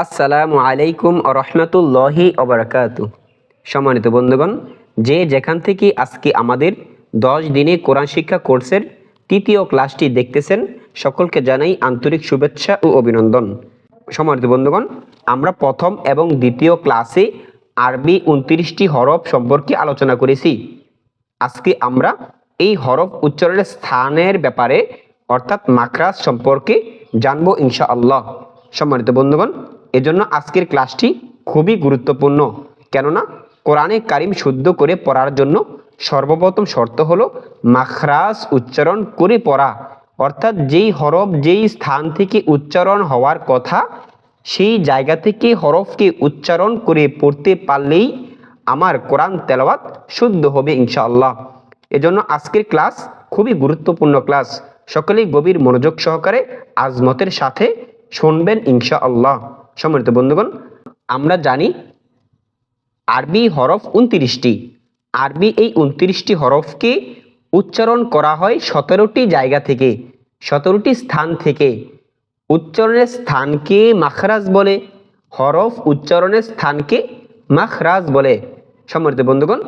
আসসালামু আলাইকুম রহমতুল্লাহি ওবারাকাতু। সম্মানিত বন্ধুগণ, যে যেখান থেকে আজকে আমাদের 10 দিনে কোরআন শিক্ষা কোর্সের তৃতীয় ক্লাসটি দেখতেছেন, সকলকে জানাই আন্তরিক শুভেচ্ছা ও অভিনন্দন। সম্মানিত বন্ধুগণ, আমরা প্রথম এবং দ্বিতীয় ক্লাসে আরবি 29টি হরফ সম্পর্কে আলোচনা করেছি। আজকে আমরা এই হরফ উচ্চারণের স্থানের ব্যাপারে অর্থাৎ মাখরাজ সম্পর্কে জানবো ইনশাআল্লাহ। সম্মানিত বন্ধুগণ, এজন্য আজকের ক্লাসটি খুবই গুরুত্বপূর্ণ, কেননা কোরআনে কারিম শুদ্ধ করে পড়ার জন্য সর্বপ্রথম শর্ত হলো মাখরাজ উচ্চারণ করে পড়া, অর্থাৎ যেই হরফ যেই স্থান থেকে উচ্চারণ হওয়ার কথা সেই জায়গা থেকে হরফকে উচ্চারণ করে পড়তে পারলেই আমার কোরআন তেলাওয়াত শুদ্ধ হবে ইনশাআল্লাহ। এজন্য আজকের ক্লাস খুবই গুরুত্বপূর্ণ ক্লাস, সকলেই গভীর মনোযোগ সহকারে আজমতের সাথে শুনবেন ইনশাআল্লাহ। সম্মানিত বন্ধুগণ, আমরা জানি আরবি হরফ 29টি। আরবি এই 29টি হরফকে উচ্চারণ করা হয় 17টি জায়গা থেকে, 17টি স্থান থেকে। উচ্চারণের স্থানকে মাখরাজ বলে, হরফ উচ্চারণের স্থানকে মাখরাজ বলে। সম্মানিত বন্ধুগণ,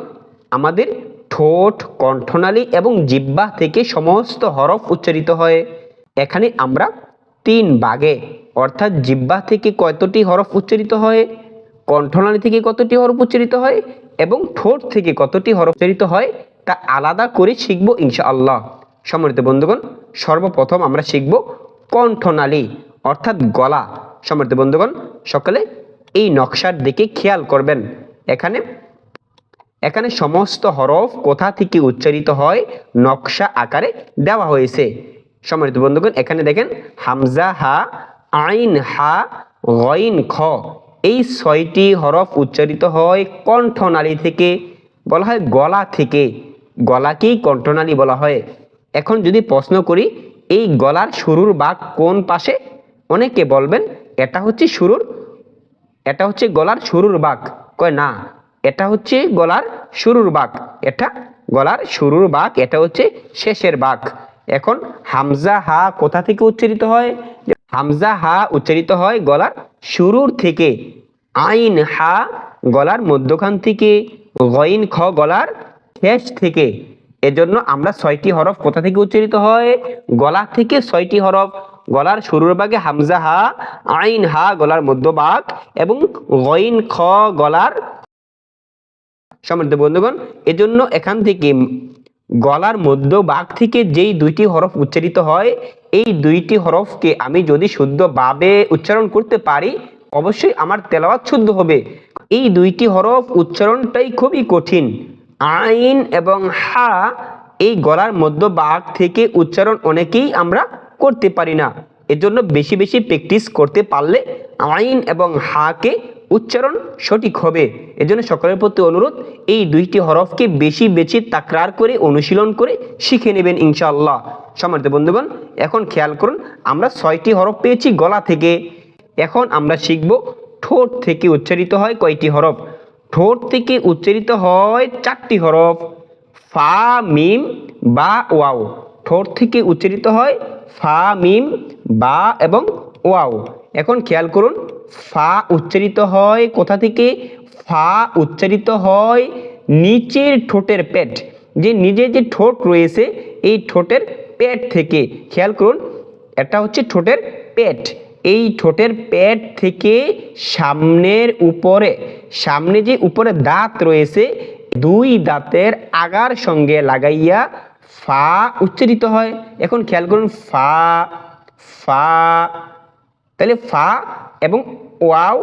আমাদের ঠোঁট, কণ্ঠনালী এবং জিহ্বা থেকে সমস্ত হরফ উচ্চারিত হয়। এখানে আমরা 3 ভাগে, অর্থাৎ জিহ্বা থেকে কতটি হরফ উচ্চারিত হয়, কণ্ঠনালী থেকে কতটি হরফ উচ্চারিত হয় এবং ঠোঁট থেকে কতটি হরফ উচ্চারিত হয় তা আলাদা করে শিখব ইনশাআল্লাহ। সম্মানিত বন্ধুগণ, সর্বপ্রথম আমরা শিখব কণ্ঠনালী অর্থাৎ গলা। সম্মানিত বন্ধুগণ, সকলে এই নকশার দিকে খেয়াল করবেন। এখানে সমস্ত হরফ কোথা থেকে উচ্চারিত হয় নকশা আকারে দেওয়া হয়েছে। সম্মানিত বন্ধুগণ, এখানে দেখেন হামজা হা, আইন হা, গইন খ, এই 6টি হরফ উচ্চারিত হয় কণ্ঠনালী থেকে, বলা হয় গলা থেকে। গলাকেই কণ্ঠনালী বলা হয়। এখন যদি প্রশ্ন করি এই গলার শুরুর ভাগ কোন পাশে, অনেকে বলবেন এটা হচ্ছে গলার শুরুর ভাগ। কয় না, এটা হচ্ছে গলার শুরুর ভাগ, এটা গলার শুরুর ভাগ, এটা হচ্ছে শেষের ভাগ। এখন হামজা হা কোথা থেকে উচ্চারিত হয়? হামজা হা উচ্চারিত হয় গলার শুরুর থেকে, আইন হা গলার মধ্যখান থেকে, গইন খ গলার শেষ থেকে। এজন্য আমরা 6টি হরফ কোথা থেকে উচ্চারিত হয়? গলা থেকে 6টি হরফ। গলার শুরুর ভাগে হামজা হা, আইন হা গলার মধ্যভাগ এবং গইন খ গলার। সম্মানিত বন্ধুগণ, এজন্য এখান থেকে গলার মধ্যভাগ থেকে যেই 2টি হরফ উচ্চারিত হয়, এই 2টি হরফকে আমি যদি শুদ্ধভাবে উচ্চারণ করতে পারি অবশ্যই আমার তেলাওয়াত শুদ্ধ হবে। এই 2টি হরফ উচ্চারণটাই খুবই কঠিন। আইন এবং হা এই গলার মধ্যভাগ থেকে উচ্চারণ অনেকেই আমরা করতে পারি না। এজন্য বেশি বেশি প্র্যাকটিস করতে পারলে আইন এবং হাকে উচ্চারণ সঠিক হবে। এজন্য সকলের প্রতি অনুরোধ, এই 2টি হরফকে বেশি বেশি তাকরার করে অনুশীলন করে শিখে নেবেন ইনশাআল্লাহ। সম্মানিত বন্ধুগণ, এখন খেয়াল করুন, আমরা 6টি হরফ পেয়েছি গলা থেকে। এখন আমরা শিখব ঠোঁট থেকে উচ্চারিত হয় কয়টি হরফ। ঠোঁট থেকে উচ্চারিত হয় 4টি হরফ, ফা, মিম, বা, ওয়াও। ঠোঁট থেকে উচ্চারিত হয় ফা, মিম, বা এবং ওয়াও। এখন খেয়াল করুন, ফা উচ্চারিত হয় কোথা থেকে? ফা উচ্চারিত হয় নিচের ঠোঁটের পেট, যে নিজে যে ঠোঁট রয়েছে এই ঠোঁটের পেট থেকে। খেয়াল করুন, এটা হচ্ছে ঠোঁটের পেট। এই ঠোঁটের পেট থেকে সামনে যে উপরে দাঁত রয়েছে, 2 দাঁতের আগার সঙ্গে লাগাইয়া ফা উচ্চারিত হয়। এখন খেয়াল করুন, ফা, তাহলে ফা এবং ওয়াও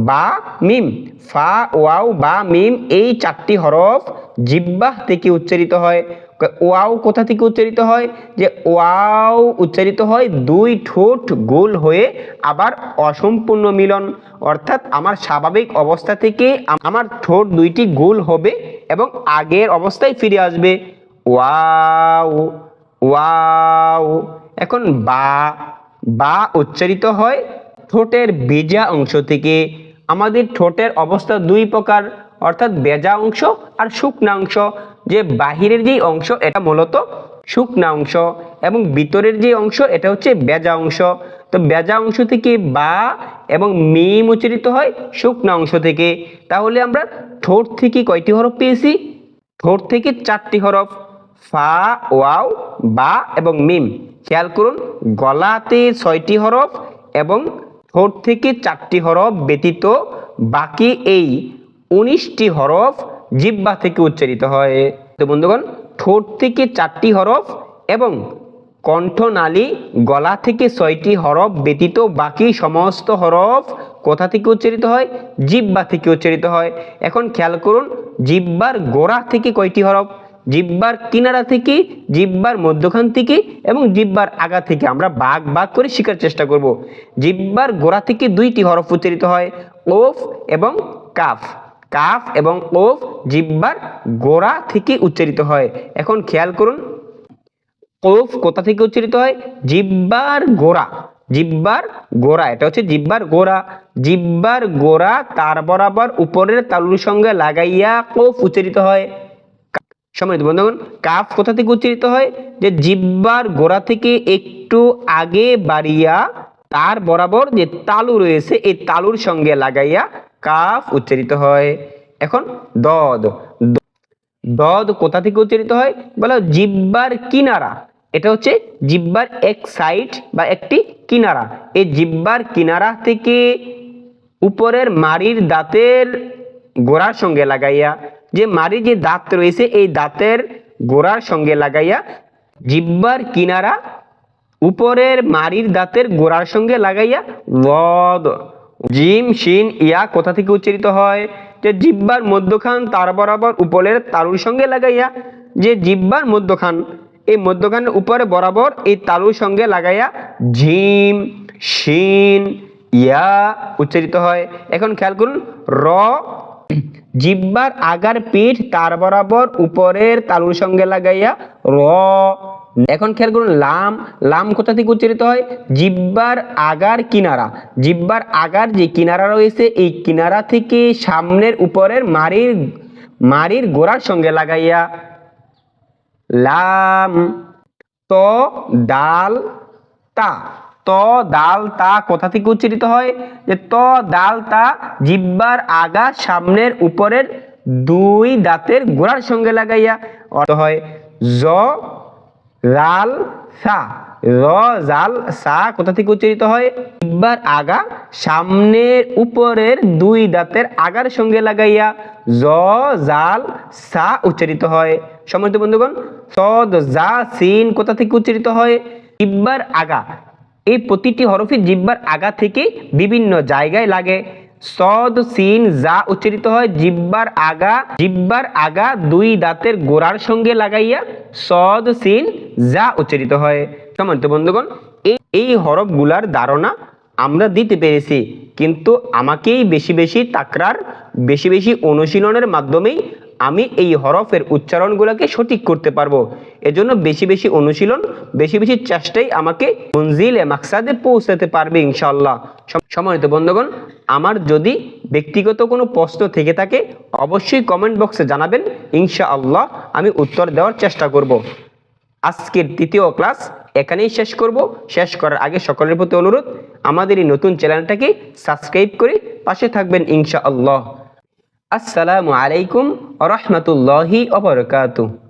বা মিম, ফা, ওয়াও বা মিম এই 4টি হরফ জিহ্বা থেকে উচ্চারিত হয়। ওয়াও কোথা থেকে উচ্চারিত হয়? যে ওয়াও উচ্চারিত হয় 2 ঠোঁট গোল হয়ে আবার অসম্পূর্ণ মিলন, অর্থাৎ আমার স্বাভাবিক অবস্থা থেকে আমার ঠোঁট 2টি গোল হবে এবং আগের অবস্থায় ফিরে আসবে। ওয়াও। এখন বা উচ্চারিত হয় ঠোঁটের বেজা অংশ থেকে। আমাদের ঠোঁটের অবস্থা 2 প্রকার, অর্থাৎ বেজা অংশ আর শুকনা অংশ। যে বাহিরের যে অংশ এটা মূলত শুকনা অংশ এবং ভিতরের যে অংশ এটা হচ্ছে বেজা অংশ। তো বেজা অংশ থেকে বা এবং মিম উচ্চারিত হয় শুকনা অংশ থেকে। তাহলে আমরা ঠোঁট থেকে কয়টি হরফ পেয়েছি? ঠোঁট থেকে 4টি হরফ, ফা, ওয়াও, বা এবং মিম। খেয়াল করুন, গলাতে 6টি হরফ এবং ঠোঁট থেকে 4টি হরফ ব্যতীত বাকি এই 19টি হরফ জিহ্বা থেকে উচ্চারিত হয়। তো বন্ধুগণ, ঠোঁট থেকে 4টি হরফ এবং কণ্ঠনালী গলা থেকে 6টি হরফ ব্যতীত বাকি সমস্ত হরফ কোথা থেকে উচ্চারিত হয়? জিহ্বা থেকে উচ্চারিত হয়। এখন খেয়াল করুন, জিহ্বার গোড়া থেকে কয়টি হরফ? জিহ্বার কিনারা থেকে, জিহ্বার মধ্যখান থেকে এবং জিহ্বার আগা থেকে। আমরা ভাগ ভাগ করে শেখার চেষ্টা করব। জিহ্বার গোড়া থেকে 2টি হরফ উচ্চারিত হয়, ওফ এবং কাফ। কাফ এবং ওফ জিহ্বার গোড়া থেকে উচ্চারিত হয়। এখন খেয়াল করুন, ওফ কোথা থেকে উচ্চারিত হয়? জিহ্বার গোড়া। জিহ্বার গোড়া, এটা হচ্ছে জিহ্বার গোড়া। জিহ্বার গোড়া তার বরাবর উপরের তালুর সঙ্গে লাগাইয়া কফ উচ্চারিত হয়। সম্মানিত বন্ধুগণ, কাফ কোথা থেকে উচ্চারিত হয়? যে জিহ্বার গোড়া থেকে একটু আগে বাড়িয়া তার বরাবর যে তালু রয়েছে এই তালুর সঙ্গে লাগাইয়া কাফ উচ্চারিত হয়। এখন দদ। দদ কোথা থেকে উচ্চারিত হয়? বলো জিহ্বার কিনারা। এটা হচ্ছে জিহ্বার এক সাইড বা একটি কিনারা। এই জিহ্বার কিনারা থেকে উপরের মাড়ির দাঁতের গোড়ার সঙ্গে লাগাইয়া, যে মাড়ির যে দাঁত রয়েছে এই দাঁতের গোড়ার সঙ্গে লাগাইয়া জিহ্বার কিনারা উপরের মাড়ির দাঁতের গোড়ার সঙ্গে লাগাইয়া ওয়াদ। জিম, শিন, ইয়া কোথা থেকে উচ্চারিত হয়? যে জিহ্বার মধ্যখান তার বরাবর উপরের তালুর সঙ্গে লাগাইয়া, যে জিহ্বার মধ্যখান এই মধ্যখানের উপরে বরাবর এই তালুর সঙ্গে লাগাইয়া জিম, শিন, ইয়া উচ্চারিত হয়। এখন খেয়াল করুন, র। জিহ্বার আগার পিঠ তার বরাবর উপরের তালুর সঙ্গে লাগাইয়া র। এখন খেয়াল করুন, লাম। লাম কোথা থেকে উচ্চারিত হয়? জিহ্বার আগার কিনারা। জিহ্বার আগার যে কিনারা রয়েছে এই কিনারা থেকে সামনের উপরের মাড়ির গোড়ার সঙ্গে লাগাইয়া লাম। ত, দাল, তা। ত, দাল, তা কোথা থেকে উচ্চারিত হয়? যে ত, দাল, তা জিহ্বার আগা সামনের উপরের 2 দাঁতের গোড়ার সঙ্গে লাগাইয়া অর্থ হয় জ, জাল, সা। র, জাল, সা কোথা থেকে উচ্চারিত হয়? জিহ্বার আগা সামনের উপরের 2 দাঁতের আগার সঙ্গে লাগাইয়া জ, জাল, সা উচ্চারিত হয়। সম্মানিত বন্ধুগণ, সদ, জা, সিন কোথা থেকে উচ্চারিত হয়? জিহ্বার আগা। এই প্রতিটি হরফই জিহ্বার আগা থেকে বিভিন্ন জায়গায় লাগে। সদ, সিন, জা উচ্চারিত হয় জিহ্বার আগা 2 দাঁতের গোড়ার সঙ্গে লাগাইয়া সদ, সিন, জা উচ্চারিত হয়। সম্মানিত বন্ধুগণ, এই হরফগুলার ধারণা আমরা দিতে পেরেছি, কিন্তু আমাকেই বেশি বেশি তাকরার, বেশি বেশি অনুশীলনের মাধ্যমেই আমি এই হরফের উচ্চারণগুলোকে সঠিক করতে পারবো। এজন্য বেশি বেশি অনুশীলন, বেশি বেশি চেষ্টাই আমাকে মঞ্জিলে মাকসাদে পৌঁছাতে পারবে ইনশাআল্লাহ। সম্মানিত বন্ধুগণ, আমার যদি ব্যক্তিগত কোনো প্রশ্ন থেকে থাকে অবশ্যই কমেন্ট বক্সে জানাবেন, ইনশাআল্লাহ আমি উত্তর দেওয়ার চেষ্টা করব। আজকের 3য় ক্লাস এখানেই শেষ করব। শেষ করার আগে সকলের প্রতি অনুরোধ, আমাদের এই নতুন চ্যানেলটাকে সাবস্ক্রাইব করে পাশে থাকবেন ইনশাআল্লাহ। আসসালামু আলাইকুম ওয়া রাহমাতুল্লাহি ওয়া বারাকাতুহু।